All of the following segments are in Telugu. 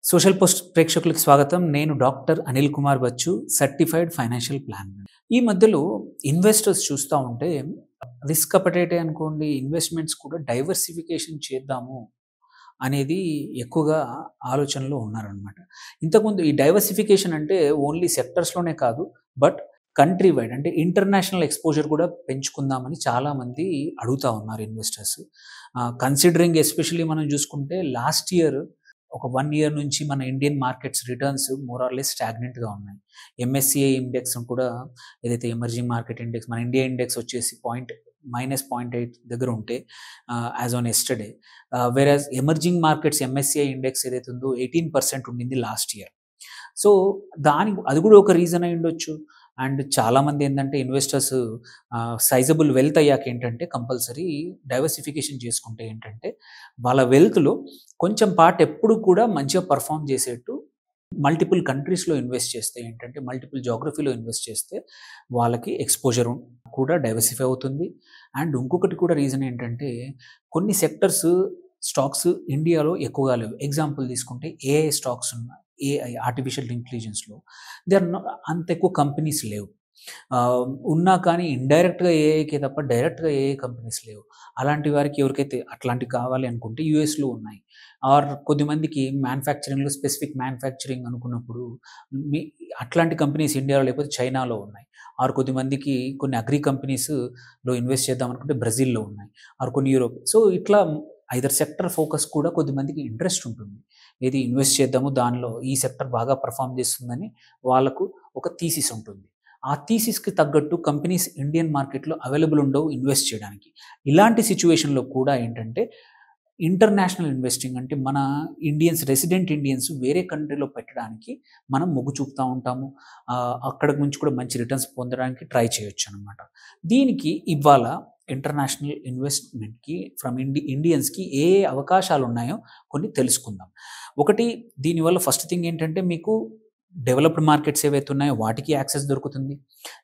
సోషల్ పోస్ట్ ప్రేక్షకులకు స్వాగతం. నేను doctor Anil Kumar Bachchu, certified financial planner. ఈ మధ్యలో ఇన్వెస్టర్స్ చూస్తా ఉంటే రిస్క్ అపెటైటే అనుకోండి, ఇన్వెస్ట్మెంట్స్ కూడా డైవర్సిఫికేషన్ చేద్దాము అనేది ఎక్కువగా ఆలోచనలో ఉన్నారనమాట. ఇంతకుముందు ఈ డైవర్సిఫికేషన్ అంటే ఓన్లీ సెక్టర్స్‌లోనే కాదు, బట్ కంట్రీ వైడ్ అంటే ఇంటర్నేషనల్ ఎక్స్‌పోజర్ కూడా పెంచుకుందామని చాలామంది అడుగుతా ఉన్నారు ఇన్వెస్టర్స్. కన్సిడరింగ్ ఎస్పెషల్లీ మనం చూసుకుంటే లాస్ట్ ఇయర్ ఒక 1 ఇయర్ నుంచి మన Indian markets returns more or less స్టాగ్నెంట్‌గా ఉన్నాయి. ఎంఎస్సిఐ ఇండెక్స్ కూడా ఏదైతే ఎమర్జింగ్ మార్కెట్ ఇండెక్స్ మన ఇండియా ఇండెక్స్ వచ్చేసి -0.8 దగ్గర ఉంటే as on yesterday whereas emerging markets MSCI index ఏదైతే ఉందో 18% ఉండింది లాస్ట్ ఇయర్. సో, అది కూడా ఒక రీజన్ అయ్యుండొచ్చు. అండ్ చాలామంది ఏందంటే ఇన్వెస్టర్స్ సైజబుల్ వెల్త్ అయ్యాక ఏంటంటే కంపల్సరీ డైవర్సిఫికేషన్ చేసుకుంటే ఏంటంటే వాళ్ళ వెల్త్‌లో కొంచెం పార్ట్ ఎప్పుడు కూడా మంచిగా పర్ఫార్మ్ చేసేట్టు మల్టిపుల్ కంట్రీస్‌లో ఇన్వెస్ట్ చేస్తే ఏంటంటే మల్టిపుల్ జియోగ్రఫీలో ఇన్వెస్ట్ చేస్తే వాళ్ళకి ఎక్స్‌పోజర్ కూడా డైవర్సిఫై అవుతుంది. అండ్ ఇంకొకటి కూడా రీజన్ ఏంటంటే కొన్ని సెక్టర్స్ స్టాక్స్ ఇండియాలో ఎక్కువగా లేవు. ఎగ్జాంపుల్ తీసుకుంటే ఏఐ స్టాక్స్ ఉన్నాయి. ఏఐ ఆర్టిఫిషియల్ ఇంటెలిజెన్స్‌లో దే ఆర్ అంత ఎక్కువ కంపెనీస్ లేవు. ఉన్నా కానీ ఇండైరెక్ట్‌గా ఏఐకే తప్ప డైరెక్ట్‌గా ఏఐ కంపెనీస్ లేవు. అలాంటి వారికి ఎవరికైతే అట్లాంటివి కావాలి అనుకుంటే యూఎస్‌లో ఉన్నాయి. ఆర్ కొద్దిమందికి మ్యానుఫ్యాక్చరింగ్‌లో స్పెసిఫిక్ మ్యానుఫ్యాక్చరింగ్ అనుకున్నప్పుడు మీ అట్లాంటి కంపెనీస్ ఇండియాలో లేకపోతే చైనాలో ఉన్నాయి. ఆర్ కొద్దిమందికి కొన్ని అగ్రి కంపెనీస్‌లో ఇన్వెస్ట్ చేద్దాం అనుకుంటే బ్రెజిల్‌లో ఉన్నాయి. ఆర్ కొన్ని యూరోప్. సో, ఇట్లా ఐదర్ సెక్టర్ ఫోకస్ కూడా కొద్దిమందికి ఇంట్రెస్ట్ ఉంటుంది. ఏది ఇన్వెస్ట్ చేద్దాము దానిలో ఈ సెక్టర్ బాగా పర్ఫార్మ్ చేస్తుందని వాళ్ళకు ఒక థీసిస్ ఉంటుంది. ఆ థీసిస్‌కి తగ్గట్టు కంపెనీస్ ఇండియన్ మార్కెట్‌లో అవైలబుల్ ఉండవు ఇన్వెస్ట్ చేయడానికి. ఇలాంటి సిట్యుయేషన్‌లో కూడా ఏంటంటే ఇంటర్నేషనల్ ఇన్వెస్టింగ్ అంటే మన రెసిడెంట్ ఇండియన్స్ వేరే కంట్రీలో పెట్టడానికి మనం మొగ్గు చూపుతా ఉంటాము. అక్కడ నుంచి కూడా మంచి రిటర్న్స్ పొందడానికి ట్రై చేయొచ్చనమాట. దీనికి ఇవాళ ఇంటర్నేషనల్ ఇన్వెస్ట్‌మెంట్‌కి ఫ్రమ్ ఇండియన్స్‌కి ఏ ఏ అవకాశాలున్నాయో కొన్ని తెలుసుకుందాం. ఒకటి దీనివల్ల ఫస్ట్ థింగ్ ఏంటంటే మీకు డెవలప్డ్ మార్కెట్స్ ఏవైతే ఉన్నాయో వాటికి యాక్సెస్ దొరుకుతుంది.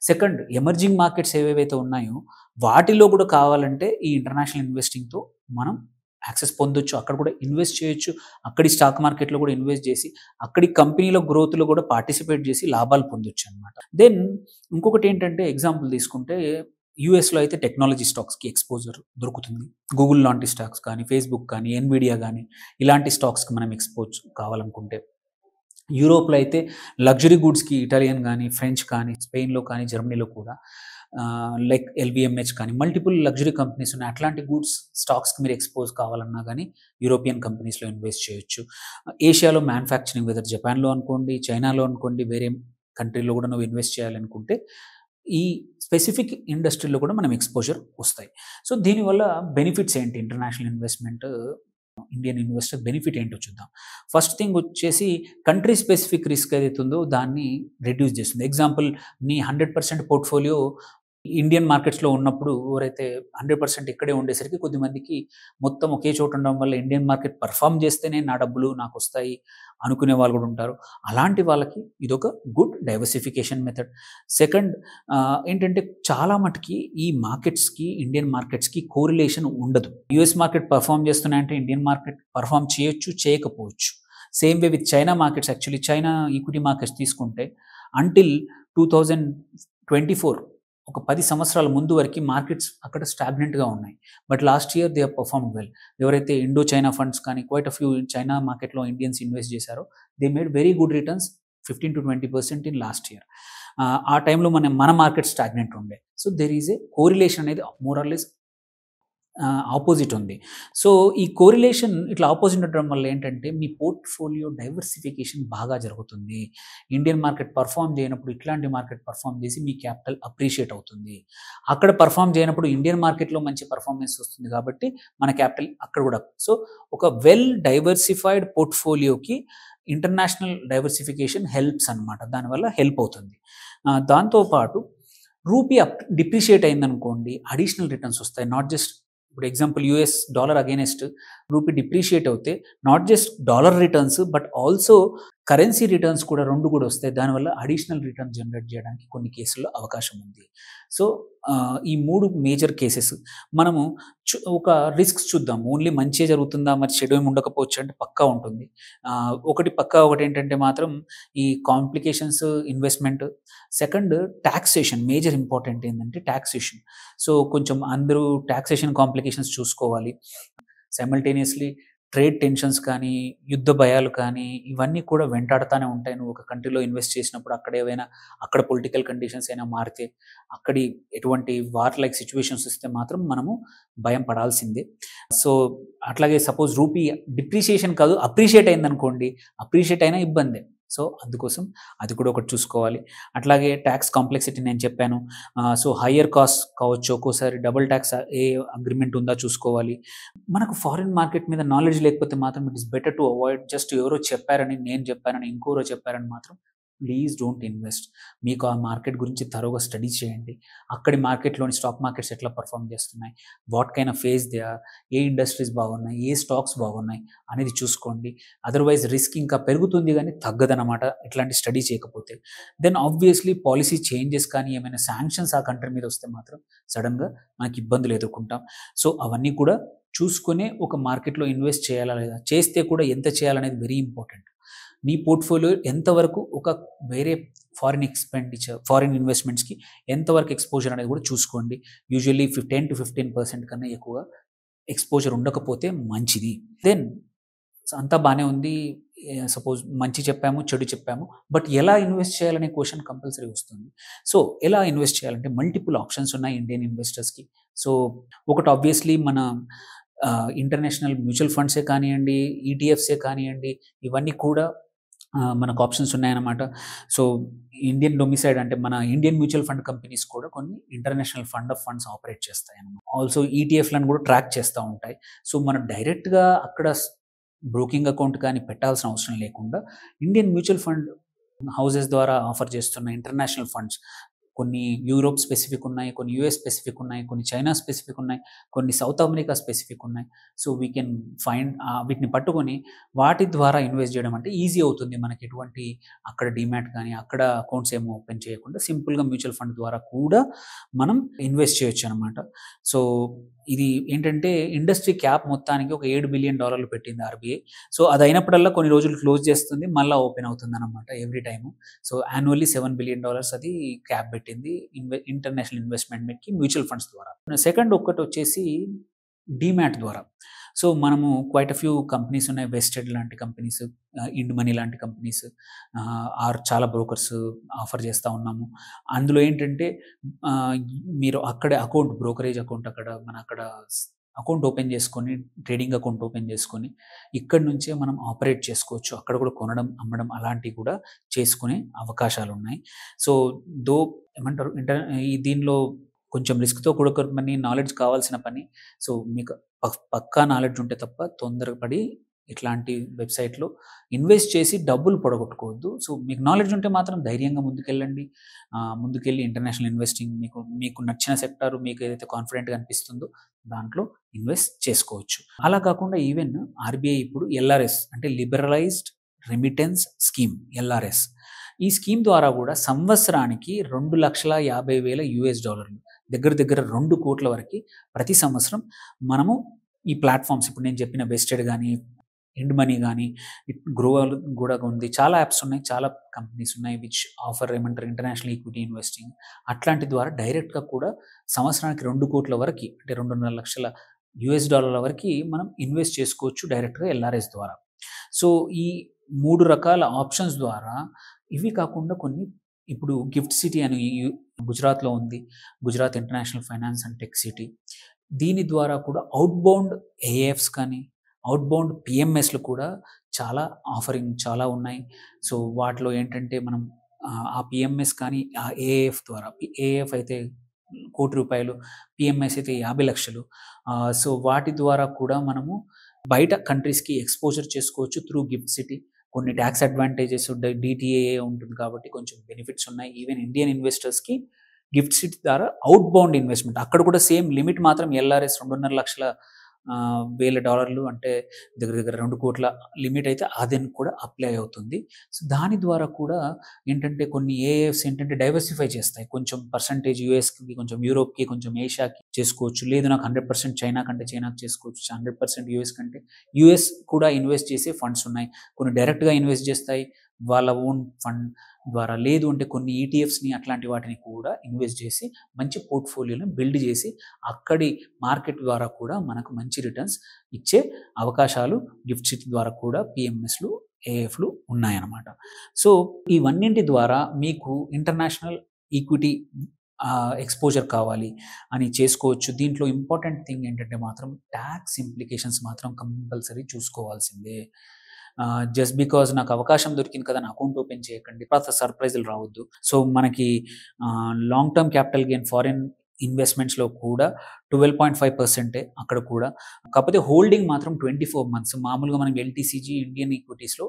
సెకండ్ ఎమర్జింగ్ మార్కెట్స్ ఏవేవైతే ఉన్నాయో వాటిలో కూడా కావాలంటే ఈ ఇంటర్నేషనల్ ఇన్వెస్టింగ్‌తో మనం యాక్సెస్ పొందొచ్చు. అక్కడ కూడా ఇన్వెస్ట్ చేయొచ్చు. అక్కడి స్టాక్ మార్కెట్‌లో కూడా ఇన్వెస్ట్ చేసి అక్కడి కంపెనీల గ్రోత్‌లో కూడా పార్టిసిపేట్ చేసి లాభాలు పొందొచ్చనమాట. దెన్ ఇంకొకటి ఏంటంటే ఎగ్జాంపుల్ తీసుకుంటే యూఎస్‌లో అయితే టెక్నాలజీ స్టాక్స్‌కి ఎక్స్‌పోజర్ దొరుకుతుంది. గూగుల్ లాంటి స్టాక్స్ కానీ, ఫేస్‌బుక్ కానీ, ఎన్విడియా గానీ ఇలాంటి స్టాక్స్‌కి మనం ఎక్స్‌పోజ్ కావాలనుకుంటే. యూరోప్‌లో అయితే లగ్జరీ గూడ్స్‌కి ఇటాలియన్ గానీ, ఫ్రెంచ్ కానీ, స్పెయిన్‌లో కానీ, జర్మనీలో కూడా లైక్ ఎల్‌విఎంహెచ్ కానీ మల్టిపుల్ లగ్జరీ కంపెనీస్ ఉన్నాయి. అట్లాంటి గూడ్స్ స్టాక్స్‌కి మీరు ఎక్స్‌పోజ్ కావాలన్నా గానీ యూరోపియన్ కంపెనీస్‌లో ఇన్వెస్ట్ చేయొచ్చు. ఏషియాలో మ్యానుఫ్యాక్చరింగ్ వెదర్ జపాన్‌లో అనుకోండి, చైనాలో అనుకోండి, వేరే కంట్రీలో కూడా నువ్వు ఇన్వెస్ట్ చేయాలనుకుంటే ఈ స్పెసిఫిక్ ఇండస్ట్రీలో కూడా మనం ఎక్స్‌పోజర్ వస్తాయి. సో, దీనివల్ల బెనిఫిట్స్ ఏంటి international investment Indian investor benefit ఏంటో చూద్దాం. ఫస్ట్ థింగ్ వచ్చేసి కంట్రీ స్పెసిఫిక్ రిస్క్ ఏదైతే ఉందో దాన్ని రెడ్యూస్ చేస్తుంది. ఎగ్జాంపుల్ నీ 100% పోర్ట్‌ఫోలియో ఇండియన్ మార్కెట్స్‌లో ఉన్నప్పుడు ఎవరైతే 100% ఇక్కడే ఉండేసరికి కొద్దిమందికి మొత్తం ఒకే చోట ఉండడం వల్ల ఇండియన్ మార్కెట్ పర్ఫార్మ్ చేస్తేనే నా డబ్బులు నాకొస్తాయి అనుకునే వాళ్ళు కూడా ఉంటారు. అలాంటి వాళ్ళకి ఇదొక గుడ్ డైవర్సిఫికేషన్ మెథడ్. సెకండ్ ఏంటంటే చాలా మటుకి ఈ మార్కెట్స్‌కి, ఇండియన్ మార్కెట్స్‌కి కోరిలేషన్ ఉండదు. యూఎస్ మార్కెట్ పర్ఫార్మ్ చేస్తున్నాయంటే ఇండియన్ మార్కెట్ పర్ఫార్మ్ చేయొచ్చు, చేయకపోవచ్చు. Same way with China markets. Actually China equity markets తీసుకుంటే అంటిల్ 2024 ఒక 10 సంవత్సరాల ముందు వరకి మార్కెట్స్ అక్కడ స్టాగ్నెంట్‌గా ఉన్నాయి. But last year they have performed well. ఎవరైతే ఇండో చైనా ఫండ్స్ కానీ క్వైట్ ఎ ఫ్యూ చైనా మార్కెట్‌లో ఇండియన్స్ ఇన్వెస్ట్ చేశారో they made very good returns 15-20% in last year. ఆ టైంలో మన మార్కెట్ స్టాగ్నెంట్ ఉండే. So, there is a correlation అనేది మోర్ ఆర్ లెస్ ఆపోజిట్ ఉంది. సో, ఈ కోరిలేషన్ ఇట్లా ఆపోజిట్ ఉండడం వల్ల ఏంటంటే మీ పోర్ట్‌ఫోలియో డైవర్సిఫికేషన్ బాగా జరుగుతుంది. ఇండియన్ మార్కెట్ పర్ఫార్మ్ చేయనప్పుడు ఇట్లాంటి మార్కెట్ పర్ఫార్మ్ చేసి మీ క్యాపిటల్ అప్రిషియేట్ అవుతుంది. అక్కడ పర్ఫార్మ్ చేయనప్పుడు ఇండియన్ మార్కెట్‌లో మంచి పర్ఫార్మెన్స్ వస్తుంది కాబట్టి మన క్యాపిటల్ అక్కడ కూడా. సో, ఒక వెల్ డైవర్సిఫైడ్ పోర్ట్‌ఫోలియోకి ఇంటర్నేషనల్ డైవర్సిఫికేషన్ హెల్ప్స్ అనమాట. దానివల్ల హెల్ప్ అవుతుంది. దాంతో పాటు రూపీ డిప్రిషియేట్ అయిందనుకోండి అడిషనల్ రిటర్న్స్ వస్తాయి. నాట్ జస్ట్ ఇప్పుడు example US dollar against rupee depreciate అవుతే not just dollar returns but also currency returns కూడా 2 కూడా వస్తాయి. దానివల్ల అడిషనల్ రిటర్న్ జనరేట్ చేయడానికి కొన్ని కేసుల్లో అవకాశం ఉంది. సో, ఈ 3 మేజర్ కేసెస్ మనము ఒక రిస్క్స్ చూద్దాం. ఓన్లీ మంచే జరుగుతుందా? మరి చెడు ఏమి ఉండకపోవచ్చు అంటే పక్కా ఉంటుంది. ఒకటేంటంటే మాత్రం ఈ complications investment. Second taxation major important ఏందంటే టాక్సేషన్. సో, కొంచెం అందరూ టాక్సేషన్ కాంప్లికేషన్స్ చూసుకోవాలి. సైమల్టేనియస్‌లీ ట్రేడ్ టెన్షన్స్ కానీ, యుద్ధ భయాలు కానీ, ఇవన్నీ కూడా వెంటాడుతానే ఉంటాయి. నువ్వు ఒక కంట్రీలో ఇన్వెస్ట్ చేసినప్పుడు అక్కడ పొలిటికల్ కండిషన్స్ అయినా మారితే, అక్కడి ఎటువంటి వార్ లైక్ సిట్యుయేషన్స్ వస్తే మాత్రం మనము భయం పడాల్సిందే. సో, అట్లాగే సపోజ్ రూపీ డిప్రిషియేషన్ కాదు అప్రిషియేట్ అయిందనుకోండి, అప్రిషియేట్ అయినా ఇబ్బందే. సో, అందుకోసం అది కూడా ఒకటి చూసుకోవాలి. అట్లాగే టాక్స్ కాంప్లెక్సిటీ నేను చెప్పాను. సో, హయ్యర్ కాస్ట్ కావచ్చు, ఒక్కోసారి డబుల్ టాక్స్ అగ్రీమెంట్ ఉందా చూసుకోవాలి. మనకు ఫారిన్ మార్కెట్ మీద నాలెడ్జ్ లేకపోతే మాత్రం it is better to avoid. Just ఎవరో చెప్పారని, నేను చెప్పానని, ఇంకోరో చెప్పారని మాత్రం ప్లీజ్ డోంట్ ఇన్వెస్ట్. మీకు ఆ మార్కెట్ గురించి థరోగా స్టడీ చేయండి. అక్కడి మార్కెట్‌లోని స్టాక్ మార్కెట్స్ ఎట్లా పెర్ఫార్మ్ చేస్తున్నాయి, what kind of phase they are, ఏ ఇండస్ట్రీస్ బాగున్నాయి, ఏ స్టాక్స్ బాగున్నాయి అనేది చూసుకోండి. అదర్‌వైజ్ రిస్క్ ఇంకా పెరుగుతుంది గానీ తగ్గదనమాట ఇట్లాంటి స్టడీ చేయకపోతే. దెన్ ఆబ్వియస్‌లీ పాలిసీ చేంజెస్ కానీ, ఏమైనా శాంక్షన్స్ ఆ కంట్రీ మీద వస్తే మాత్రం సడెన్‌గా మనకి ఇబ్బందులు ఎదుర్కొంటాం. సో, అవన్నీ కూడా చూసుకొనే ఒక మార్కెట్‌లో ఇన్వెస్ట్ చేయాలా లేదా? చేస్తే కూడా ఎంత చేయాలనేది వెరీ ఇంపార్టెంట్. మీ పోర్ట్‌ఫోలియో ఎంతవరకు ఒక వేరే ఫారిన్ ఇన్వెస్ట్‌మెంట్స్‌కి ఎంతవరకు ఎక్స్‌పోజర్ అనేది కూడా చూసుకోండి. యూజువల్లీ 10-15% కన్నా ఎక్కువ ఎక్స్‌పోజర్ ఉండకపోతే మంచిది. దెన్ అంతా బానే ఉంది. సపోజ్ మంచి చెప్పాము, చెడు చెప్పాము. బట్ ఎలా ఇన్వెస్ట్ చేయాలనే క్వెషన్ కంపల్సరీ వస్తుంది. సో, ఎలా ఇన్వెస్ట్ చేయాలంటే మల్టిపుల్ ఆప్షన్స్ ఉన్నాయి ఇండియన్ ఇన్వెస్టర్స్‌కి. సో, ఒకటి ఆబ్వియస్లీ మన ఇంటర్నేషనల్ మ్యూచువల్ ఫండ్సే కానియండి, ఈటీఎఫ్సే కానియండి, ఇవన్నీ కూడా మనకు ఆప్షన్స్ ఉన్నాయన్నమాట. సో, ఇండియన్ డొమిసైల్డ్ అంటే మన ఇండియన్ మ్యూచువల్ ఫండ్ కంపెనీస్ కూడా కొన్ని international fund of funds operate చేస్తాయన్నమాట. ఆల్సో ఈటీఎఫ్‌లను కూడా ట్రాక్ చేస్తా ఉంటాయి. సో, మనం డైరెక్ట్‌గా అక్కడ బ్రోకింగ్ అకౌంట్ కానీ పెట్టాల్సిన అవసరం లేకుండా ఇండియన్ మ్యూచువల్ ఫండ్ హౌసెస్ ద్వారా ఆఫర్ చేస్తున్న ఇంటర్నేషనల్ ఫండ్స్ కొన్ని యూరోప్ స్పెసిఫిక్ ఉన్నాయి, కొన్ని యూఎస్ స్పెసిఫిక్ ఉన్నాయి, కొన్ని చైనా స్పెసిఫిక్ ఉన్నాయి, కొన్ని సౌత్ అమెరికా స్పెసిఫిక్ ఉన్నాయి. సో, వీ కెన్ ఫైండ్ వీటిని పట్టుకొని వాటి ద్వారా ఇన్వెస్ట్ చేయడం అంటే ఈజీ అవుతుంది. మనకి ఎటువంటి అక్కడ డీమ్యాట్ కానీ, అక్కడ అకౌంట్స్ ఏమి ఓపెన్ చేయకుండా సింపుల్‌గా మ్యూచువల్ ఫండ్ ద్వారా కూడా మనం ఇన్వెస్ట్ చేయొచ్చనమాట. సో, ఇది ఏంటంటే ఇండస్ట్రీ క్యాప్ మొత్తానికి ఒక $7 బిలియన్ పెట్టింది ఆర్‌బీఐ. సో, అదయినప్పుడల్లా కొన్ని రోజులు క్లోజ్ చేస్తుంది. మళ్ళా ఓపెన్ అవుతుందనమాట every time. So, annually $7 billion అది క్యాప్ పెట్టింది ఇంటర్నేషనల్ ఇన్వెస్ట్‌మెంట్‌కి మ్యూచువల్ ఫండ్స్ ద్వారా. సెకండ్ ఒక్కటొచ్చేసి డీమ్యాట్ ద్వారా. సో, మనము క్వైట్ ఎ ఫ్యూ కంపెనీస్ ఉన్నాయి. వెస్టెడ్ లాంటి కంపెనీస్, ఇండ్ మనీ లాంటి కంపెనీస్, ఆర్ చాలా బ్రోకర్స్ ఆఫర్ చేస్తా ఉన్నాము. అందులో ఏంటంటే మీరు అక్కడే బ్రోకరేజ్ అకౌంట్ అక్కడ అకౌంట్ ఓపెన్ చేసుకొని, ట్రేడింగ్ అకౌంట్ ఓపెన్ చేసుకొని, ఇక్కడి నుంచే మనం ఆపరేట్ చేసుకోవచ్చు. అక్కడ కూడా కొనడం, అమ్మడం అలాంటివి కూడా చేసుకునే అవకాశాలున్నాయి. సో, దో ఏమంటారు దీనిలో కొంచెం రిస్క్‌తో కూడుకున్న నాలెడ్జ్ కావాల్సిన పని. సో, మీకు పక్కా నాలెడ్జ్ ఉంటే తప్ప తొందరపడి ఇట్లాంటి వెబ్‌సైట్‌లో ఇన్వెస్ట్ చేసి డబ్బులు పొడగొట్టుకోవద్దు. సో, మీకు నాలెడ్జ్ ఉంటే మాత్రం ధైర్యంగా ముందుకెళ్ళండి. ముందుకెళ్ళి ఇంటర్నేషనల్ ఇన్వెస్టింగ్ మీకు నచ్చిన సెక్టార్ మీకు ఏదైతే కాన్ఫిడెంట్‌గా అనిపిస్తుందో దాంట్లో ఇన్వెస్ట్ చేసుకోవచ్చు. అలా కాకుండా ఈవెన్ ఆర్‌బీఐ ఇప్పుడు ఎల్ఆర్ఎస్ అంటే లిబరలైజ్డ్ రెమిటెన్స్ స్కీమ్ ఎల్ఆర్ఎస్. ఈ స్కీమ్ ద్వారా కూడా సంవత్సరానికి $2,50,000 దగ్గర దగ్గర 2 కోట్ల వరకి ప్రతి సంవత్సరం మనము ఈ ప్లాట్‌ఫార్మ్స్ ఇప్పుడు నేను చెప్పిన వెస్టెడ్ గాని, ఇండ్ మనీ గాని, గ్రోవల్ కూడా ఉంది. చాలా యాప్స్ ఉన్నాయి. చాలా కంపెనీస్ ఉన్నాయి which offer international equity investing. అట్లాంటి ద్వారా డైరెక్ట్‌గా కూడా సంవత్సరానికి 2 కోట్ల వరకి అంటే $2,50,000 వరకి మనం ఇన్వెస్ట్ చేసుకోవచ్చు డైరెక్ట్‌గా ఎల్ఆర్ఎస్ ద్వారా. సో, ఈ 3 రకాల ఆప్షన్స్ ద్వారా ఇవి కాకుండా కొన్ని ఇప్పుడు గిఫ్ట్ సిటీ అని గుజరాత్‌లో ఉంది. Gujarat international finance and tech city. దీని ద్వారా కూడా ఔట్‌బౌండ్ ఏఎఫ్స్ కానీ, ఔట్‌బౌండ్ పీఎంఎస్‌లు కూడా చాలా ఉన్నాయి. సో, వాటిలో ఏంటంటే మనం ఆ పీఎంఎస్ కానీ, ఆ ఏఎఫ్ ద్వారా ఏఎఫ్ అయితే ₹1,00,00,000, పీఎంఎస్ అయితే 50,00,000. సో, వాటి ద్వారా కూడా మనము బయట కంట్రీస్‌కి ఎక్స్‌పోజర్ చేసుకోవచ్చు త్రూ గిఫ్ట్ సిటీ. కొన్ని టాక్స్ అడ్వాంటేజెస్ డీటీఏఏ ఉంటుంది కాబట్టి కొంచెం బెనిఫిట్స్ ఉన్నాయి. ఈవెన్ ఇండియన్ ఇన్వెస్టర్స్‌కి గిఫ్ట్ సిటీ ద్వారా ఔట్‌బౌండ్ ఇన్వెస్ట్‌మెంట్ అక్కడ కూడా సేమ్ లిమిట్ మాత్రం ఎల్ఆర్ఎస్ 2,50,000 వేల డాలర్లు అంటే దగ్గర దగ్గర 2 కోట్ల లిమిట్ అయితే అది కూడా అప్లై అవుతుంది. సో దాని ద్వారా కూడా ఏంటంటే కొన్ని ఏఎఫ్స్ ఏంటంటే డైవర్సిఫై చేస్తాయి. కొంచెం పర్సెంటేజ్ యూఎస్‌కి, కొంచెం యూరోప్‌కి, కొంచెం ఏషియాకి చేసుకోవచ్చు. లేదు నాకు 100% చైనా కంటే చైనాకి చేసుకోవచ్చు. 100% యూఎస్ కంటే యూఎస్ కూడా ఇన్వెస్ట్ చేసే ఫండ్స్ ఉన్నాయి. కొన్ని డైరెక్ట్‌గా ఇన్వెస్ట్ చేస్తాయి వాళ్ళ ఓన్ ఫండ్ ద్వారా. లేదు అంటే కొన్ని ఈటీఎఫ్స్‌ని అట్లాంటి వాటిని కూడా ఇన్వెస్ట్ చేసి మంచి పోర్ట్‌ఫోలియోని బిల్డ్ చేసి అక్కడి మార్కెట్ ద్వారా కూడా మనకు మంచి రిటర్న్స్ ఇచ్చే అవకాశాలు గిఫ్ట్ సిటీ ద్వారా కూడా పీఎంఎస్‌లు, ఏఎఫ్‌లు ఉన్నాయన్నమాట. సో ఇవన్నింటి ద్వారా మీకు ఇంటర్నేషనల్ ఈక్విటీ ఎక్స్‌పోజర్ కావాలి అని చేసుకోవచ్చు. దీంట్లో ఇంపార్టెంట్ థింగ్ ఏంటంటే మాత్రం టాక్స్ ఇంప్లికేషన్స్ మాత్రం కంపల్సరీ చూసుకోవాల్సిందే. జస్ట్ బికాజ్ నాకు అవకాశం దొరికింది కదా అని అకౌంట్ ఓపెన్ చేయకండి. తర్వాత సర్ప్రైజ్‌లు రావద్దు. సో మనకి long term capital gain foreign ఇన్వెస్ట్‌మెంట్స్‌లో కూడా 12.5% అక్కడ కూడా. కాకపోతే హోల్డింగ్ మాత్రం 24 మంత్స్. మామూలుగా మనం ఎల్టీసీజీ, ఇండియన్ ఈక్విటీస్‌లో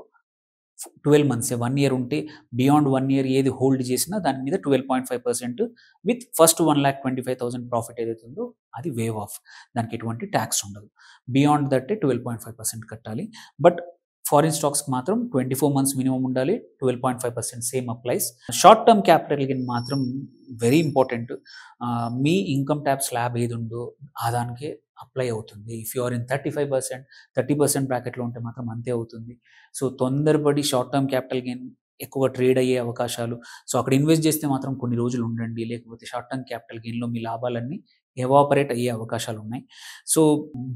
12 మంత్సే. 1 ఇయర్ ఉంటే బియాండ్ 1 ఇయర్ ఏది హోల్డ్ చేసినా దాని మీద 12.5% విత్ ఫస్ట్ 1,25,000 ప్రాఫిట్ ఏదైతే ఉందో అది వేవ్ ఆఫ్. దానికి ఎటువంటి టాక్స్ ఉండదు. బియాండ్ దట్ 12.5% కట్టాలి. బట్ ఫారిన్ స్టాక్స్‌కి మాత్రం 24 మంత్స్ మినిమమ్ ఉండాలి. 12.5% same applies. Short term capital gain మాత్రం వెరీ ఇంపార్టెంట్. మీ ఇన్‌కమ్ ట్యాక్స్ స్లాబ్ ఏది ఉందో ఆ దానికే అప్లై అవుతుంది. ఇఫ్ యూ ఆర్ ఇన్ 35%, 30% బ్రాకెట్‌లో ఉంటే మాత్రం అంతే అవుతుంది. సో తొందరపడి షార్ట్ టర్మ్ క్యాపిటల్ గెయిన్ ఎక్కువ ట్రేడ్ అయ్యే అవకాశాలు. సో అక్కడ ఇన్వెస్ట్ చేస్తే మాత్రం కొన్ని రోజులు ఉండండి. లేకపోతే షార్ట్ టర్మ్ క్యాపిటల్ గెయిన్‌లో మీ లాభాలన్నీ ఎవాపరేట్ అయ్యే అవకాశాలున్నాయి. సో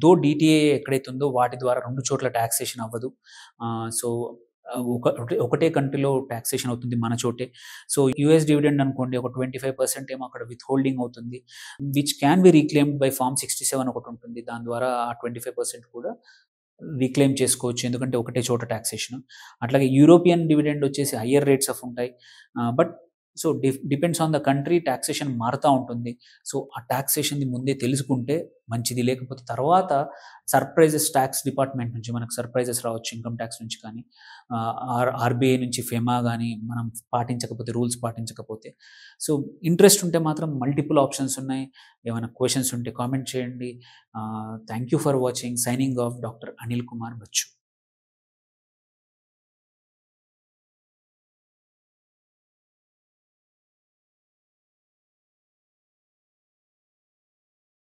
దో డీటీఏ ఎక్కడైతే ఉందో వాటి ద్వారా 2 చోట్ల టాక్సేషన్ అవ్వదు. సో ఒకటే కంట్రీలో టాక్సేషన్ అవుతుంది మన చోటే. సో యూఎస్ డివిడెండ్ అనుకోండి ఒక 25% ఏమో అక్కడ విత్ హోల్డింగ్ అవుతుంది. Which can be reclaimed by form 67 ఒకటి ఉంటుంది. దాని ద్వారా ఆ 25% కూడా రీక్లెయిమ్ చేసుకోవచ్చు. ఎందుకంటే ఒకటే చోట టాక్సేషన్. అట్లాగే యూరోపియన్ డివిడెండ్ వచ్చేసి హయ్యర్ రేట్స్ ఆఫ్ ఉంటాయి. But so depends on the country taxation మారుతా ఉంటుంది. సో ఆ టాక్సేషన్‌ది ముందే తెలుసుకుంటే మంచిది. లేకపోతే తర్వాత సర్ప్రైజెస్ టాక్స్ డిపార్ట్‌మెంట్ నుంచి మనకు సర్ప్రైజెస్ రావచ్చు ఇన్‌కమ్ టాక్స్ నుంచి కానీ, ఆర్‌బీఐ నుంచి ఫెమా గాని మనం పాటించకపోతే, రూల్స్ పాటించకపోతే. సో ఇంట్రెస్ట్ ఉంటే మాత్రం మల్టిపుల్ ఆప్షన్స్ ఉన్నాయి. ఏమైనా క్వెషన్స్ ఉంటే కామెంట్ చేయండి. Thank you for watching. Signing off doctor Anil Kumar Bachu.